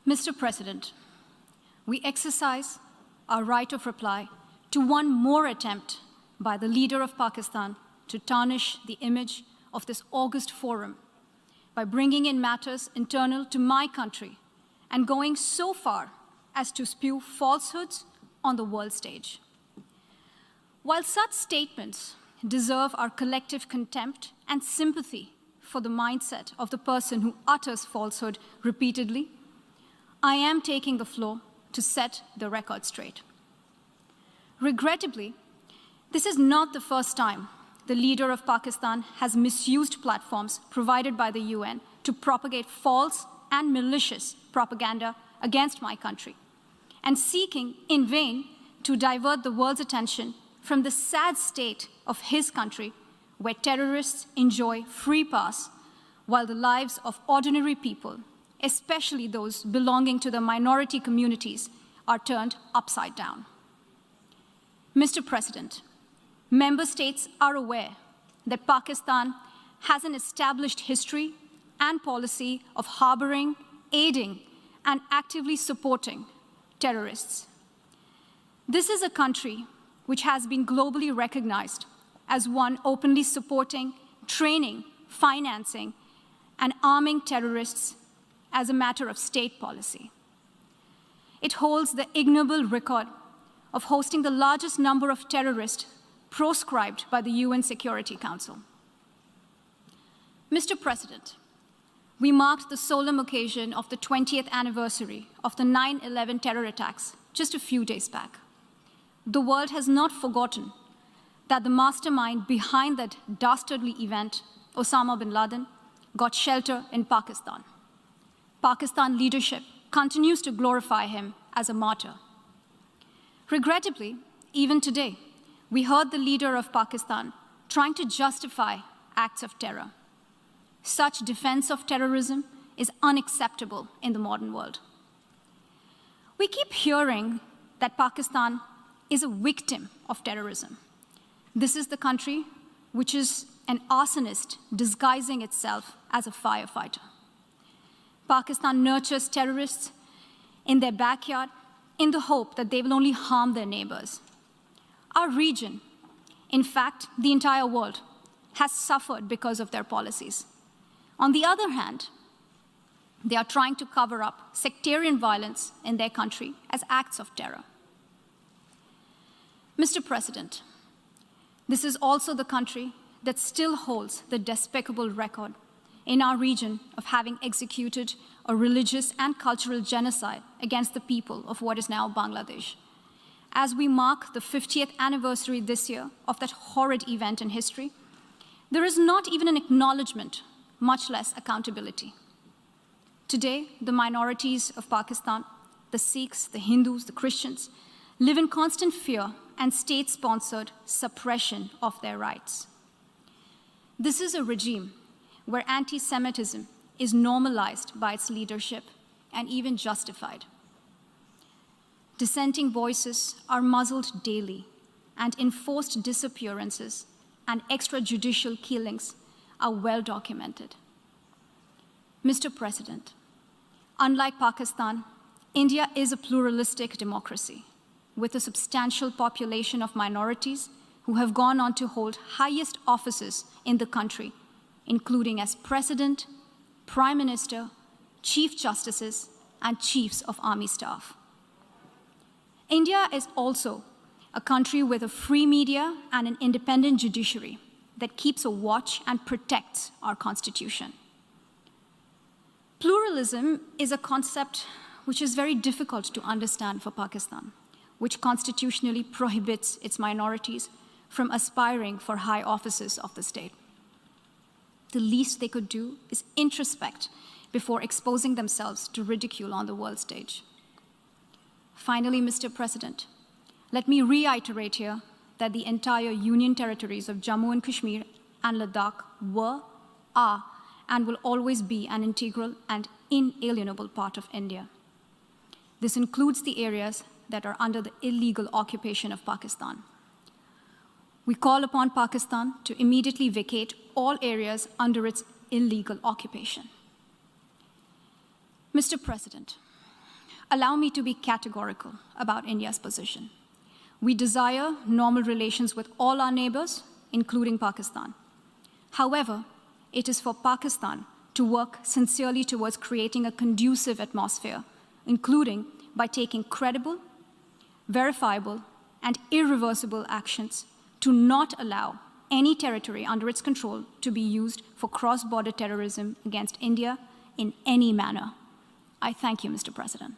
Mr. President, we exercise our right of reply to one more attempt by the leader of Pakistan to tarnish the image of this august forum by bringing in matters internal to my country and going so far as to spew falsehoods on the world stage. While such statements deserve our collective contempt and sympathy for the mindset of the person who utters falsehood repeatedly, I am taking the floor to set the record straight. Regrettably, this is not the first time the leader of Pakistan has misused platforms provided by the UN to propagate false and malicious propaganda against my country, and seeking in vain to divert the world's attention from the sad state of his country, where terrorists enjoy free pass while the lives of ordinary people, especially those belonging to the minority communities, are turned upside down. Mr. President, member states are aware that Pakistan has an established history and policy of harboring, aiding, and actively supporting terrorists. This is a country which has been globally recognized as one openly supporting, training, financing, and arming terrorists as a matter of state policy. It holds the ignoble record of hosting the largest number of terrorists proscribed by the UN Security Council. Mr. President, we marked the solemn occasion of the 20th anniversary of the 9/11 terror attacks just a few days back. The world has not forgotten that the mastermind behind that dastardly event, Osama bin Laden, got shelter in Pakistan. Pakistan leadership continues to glorify him as a martyr. Regrettably, even today, we heard the leader of Pakistan trying to justify acts of terror. Such defense of terrorism is unacceptable in the modern world. We keep hearing that Pakistan is a victim of terrorism. This is the country which is an arsonist disguising itself as a firefighter. Pakistan nurtures terrorists in their backyard in the hope that they will only harm their neighbors. Our region, in fact, the entire world, has suffered because of their policies. On the other hand, they are trying to cover up sectarian violence in their country as acts of terror. Mr. President, this is also the country that still holds the despicable record in our region of having executed a religious and cultural genocide against the people of what is now Bangladesh. As we mark the 50th anniversary this year of that horrid event in history, there is not even an acknowledgement, much less accountability. Today, the minorities of Pakistan, the Sikhs, the Hindus, the Christians, live in constant fear and state-sponsored suppression of their rights. This is a regime where anti-Semitism is normalized by its leadership and even justified. Dissenting voices are muzzled daily, and enforced disappearances and extrajudicial killings are well documented. Mr. President, unlike Pakistan, India is a pluralistic democracy with a substantial population of minorities who have gone on to hold highest offices in the country, including as President, Prime Minister, Chief Justices, and Chiefs of Army Staff. India is also a country with a free media and an independent judiciary that keeps a watch and protects our Constitution. Pluralism is a concept which is very difficult to understand for Pakistan, which constitutionally prohibits its minorities from aspiring for high offices of the state. The least they could do is introspect before exposing themselves to ridicule on the world stage. Finally, Mr. President, let me reiterate here that the entire Union territories of Jammu and Kashmir and Ladakh were, are, and will always be an integral and inalienable part of India. This includes the areas that are under the illegal occupation of Pakistan. We call upon Pakistan to immediately vacate all areas under its illegal occupation. Mr. President, Allow me to be categorical about India's position. We desire normal relations with all our neighbors, including Pakistan. However, it is for Pakistan to work sincerely towards creating a conducive atmosphere, including by taking credible, verifiable, and irreversible actions to not allow any territory under its control to be used for cross-border terrorism against India in any manner. I thank you, Mr. President.